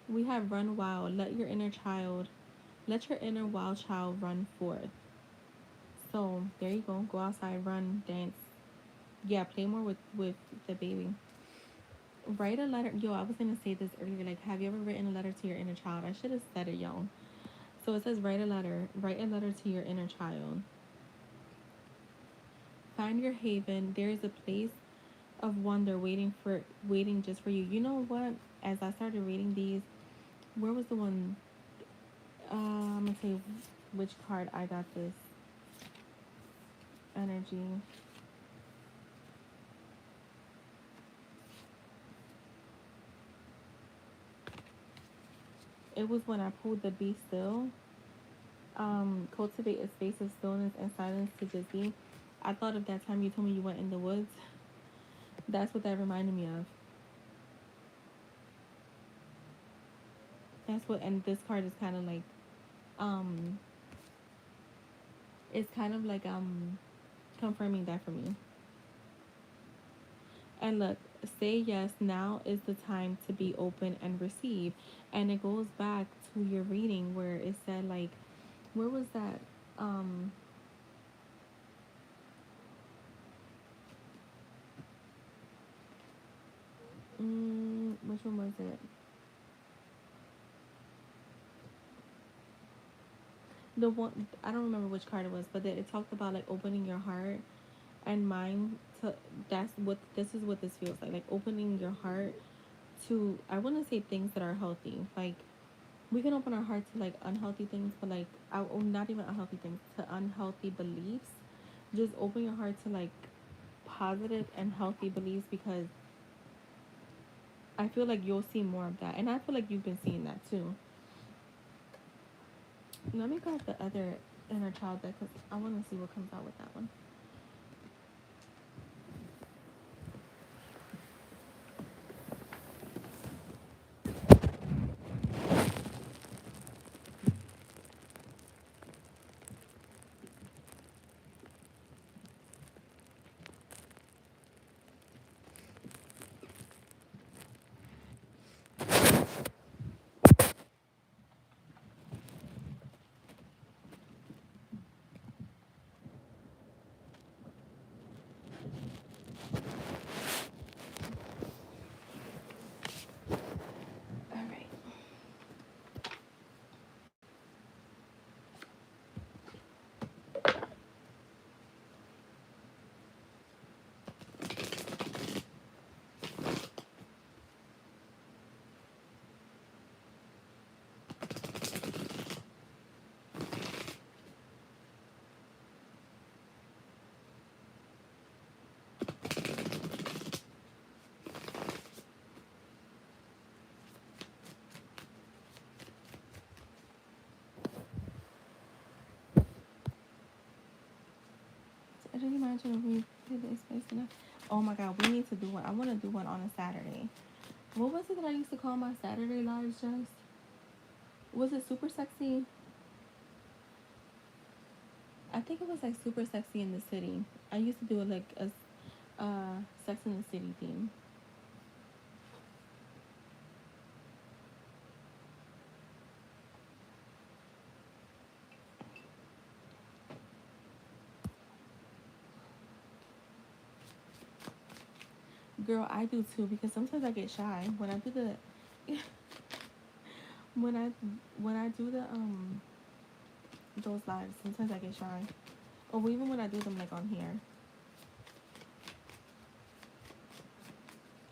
S1: We have run wild. Let your inner wild child run forth. So there you go. Go outside, run, dance. Yeah, play more with the baby. Write a letter. Yo, I was gonna say this earlier. Like, have you ever written a letter to your inner child? I should have said it, yo. So it says write a letter. Write a letter to your inner child. Find your haven. There is a place of wonder waiting just for you. You know what? As I started reading these, where was the one? I'm gonna say which card I got this energy. It was when I pulled the be still. Cultivate a space of stillness and silence to just be. I thought of that time you told me you went in the woods. That's what that reminded me of. That's what, and this card is kind of like, um, it's kind of like confirming that for me. And look, say yes. Now is the time to be open and receive. And it goes back to your reading where it said like, where was that? Um, which one was it? The one I don't remember which card it was, but it talked about like opening your heart and mind to. That's what this is. What this feels like opening your heart to. I want to say things that are healthy. Like we can open our heart to like unhealthy things, but like not even unhealthy things, to unhealthy beliefs. Just open your heart to like positive and healthy beliefs, because I feel like you'll see more of that, and I feel like you've been seeing that too. Let me grab the other inner child deck because I want to see what comes out with that one. All right. So, can you imagine if we did this space enough? Oh my god, we need to do one. I want to do one on a Saturday. What was it that I used to call my Saturday lives, Just? Was it super sexy? I think it was like super sexy in the city. I used to do it like a Sex in the City theme. Girl, I do too, because sometimes I get shy when I do the when I when I do the those lives. Sometimes I get shy, or even when I do them like on here.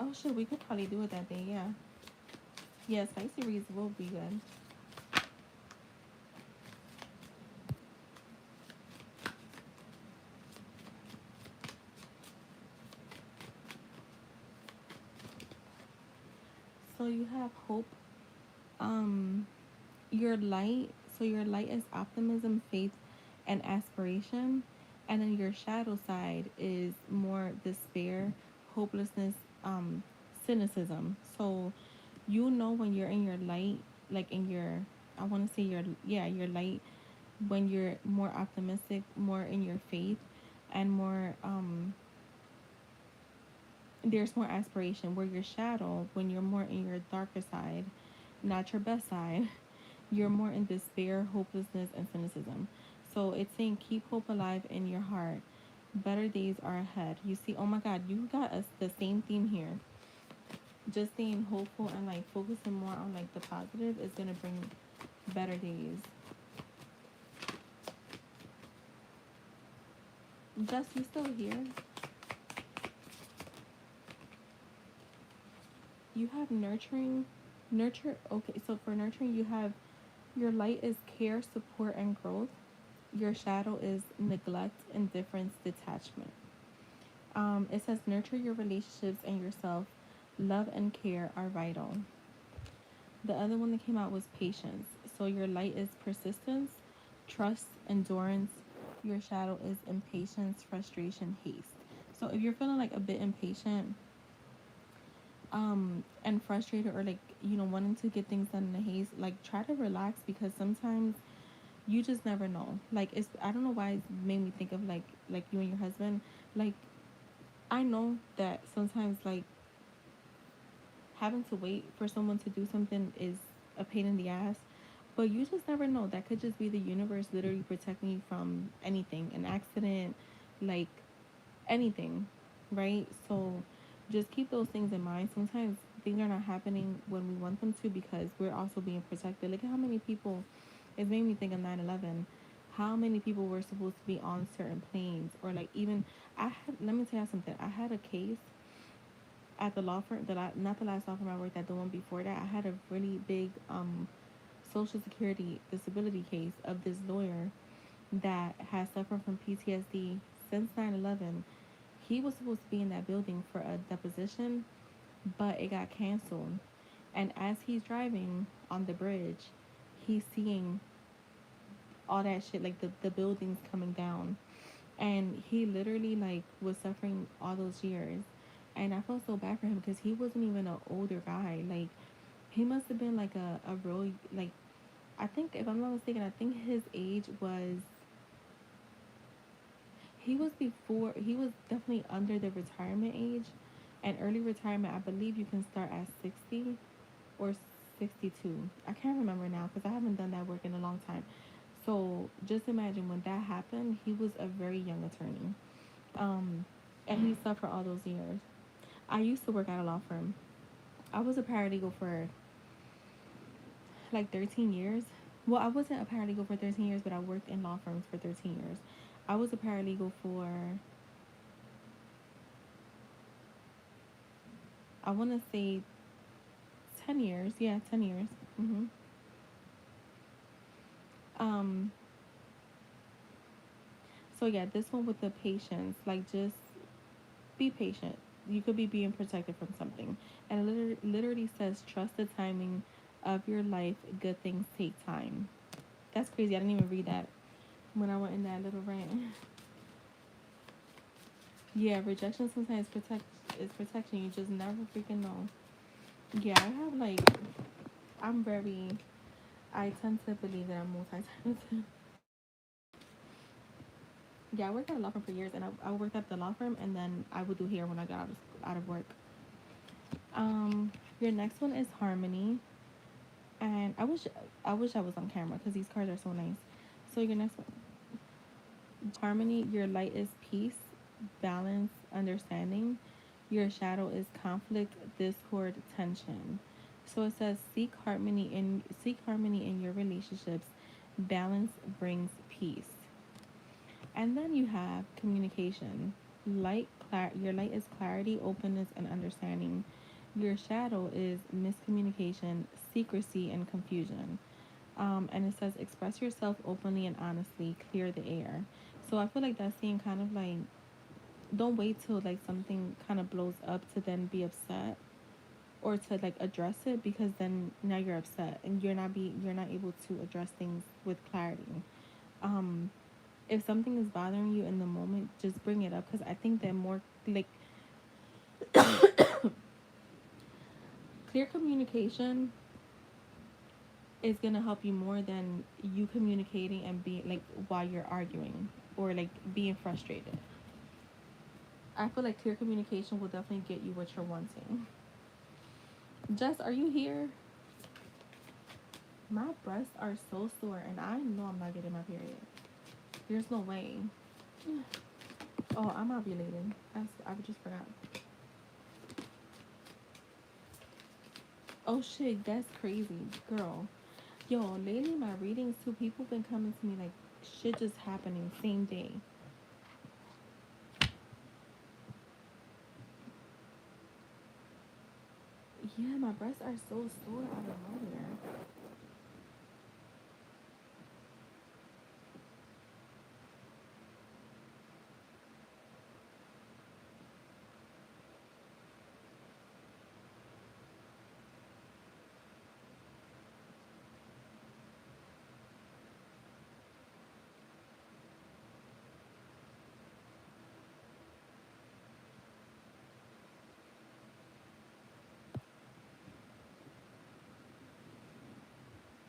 S1: Oh shit, we could probably do it that day. Yeah, yeah. Spicy reads will be good. So you have hope. Um, your light. So your light is optimism, faith, and aspiration. And then your shadow side is more despair, hopelessness, um, cynicism. So you know when you're in your light, like in your, I want to say your, yeah, your light, when you're more optimistic, more in your faith, and more, there's more aspiration. Where your shadow, when you're more in your darker side, not your best side, you're more in despair, hopelessness, and cynicism. So it's saying keep hope alive in your heart. Better days are ahead. You see, oh my God, you got us the same theme here. Just staying hopeful and like focusing more on like the positive is gonna bring better days. Jess, you still here? You have nurturing, nurture. Okay, so for nurturing, you have your light is care, support, and growth. Your shadow is neglect, indifference, detachment. It says nurture your relationships and yourself. Love and care are vital. The other one that came out was patience. So your light is persistence, trust, endurance. Your shadow is impatience, frustration, haste. So if you're feeling like a bit impatient, and frustrated, or like, wanting to get things done in a haste, like try to relax, because sometimes you just never know. Like, it's, I don't know why it made me think of like you and your husband. Like, I know that sometimes like having to wait for someone to do something is a pain in the ass, but you just never know. That could just be the universe literally protecting you from anything, an accident, like anything, right? So just keep those things in mind. Sometimes things are not happening when we want them to, because we're also being protected. Look at how many people, it made me think of 9/11. How many people were supposed to be on certain planes, or like even, let me tell you something. I had a case at the law firm that I, not the last law firm I worked at, the one before that. I had a really big social security disability case of this lawyer that has suffered from PTSD since 9/11. He was supposed to be in that building for a deposition, but it got canceled. And as he's driving on the bridge, he's seeing all that shit, like the buildings coming down. And he literally like was suffering all those years. And I felt so bad for him, because he wasn't even an older guy. Like, he must have been like a real, like, I think, if I'm not mistaken, I think his age was, he was definitely under the retirement age. And early retirement, I believe you can start at 60 or 62. I can't remember now, because I haven't done that work in a long time. So just imagine when that happened, he was a very young attorney. Um, and he suffered all those years. I used to work at a law firm. I was a paralegal for like 13 years. Well, I wasn't a paralegal for 13 years, but I worked in law firms for 13 years. I was a paralegal for, I want to say 10 years. Yeah, 10 years. Um, so yeah, this one with the patience, like, just be patient. You could be being protected from something. And it literally says, trust the timing of your life. Good things take time. That's crazy. I didn't even read that when I went in that little rant. Yeah, rejection sometimes is protection. You just never freaking know. Yeah, I have like, I'm very, I tend to believe that I'm multi-talented. Yeah, I worked at a law firm for years, and I worked at the law firm, and then I would do hair when I got out of work. Your next one is harmony, and I wish I was on camera, because these cards are so nice. So your next one, harmony. Your light is peace, balance, understanding. Your shadow is conflict, discord, tension. So it says seek harmony in your relationships. Balance brings peace. And then you have communication. Your light is clarity, openness, and understanding. Your shadow is miscommunication, secrecy, and confusion. And it says express yourself openly and honestly, clear the air. So I feel like that's saying kind of like, don't wait till like something kind of blows up to then be upset, or to like address it, because then now you're upset and you're not able to address things with clarity. Um, if something is bothering you in the moment, just bring it up, because I think that more like clear communication is gonna help you more than you communicating and being like while you're arguing or like being frustrated. I feel like clear communication will definitely get you what you're wanting. Jess, are you here? My breasts are so sore and I know I'm not getting my period. There's no way. Oh, I'm ovulating. I just forgot. Oh shit, that's crazy, girl. Yo, lately my readings too, people been coming to me like shit just happening same day. Yeah, my breasts are so sore out of nowhere.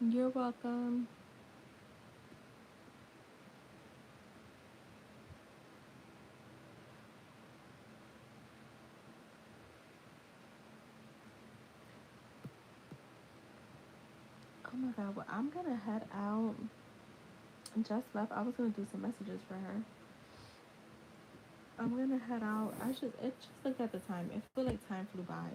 S1: You're welcome. Oh my god, well, I'm gonna head out. Just left. I was gonna do some messages for her. I'm gonna head out. It just looked at the time. It feel like time flew by.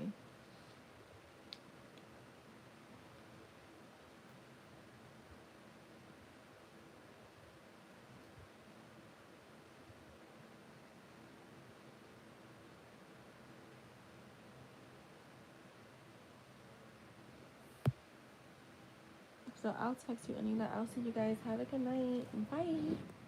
S1: So I'll text you, Anila. I'll see you guys. Have a good night. Bye.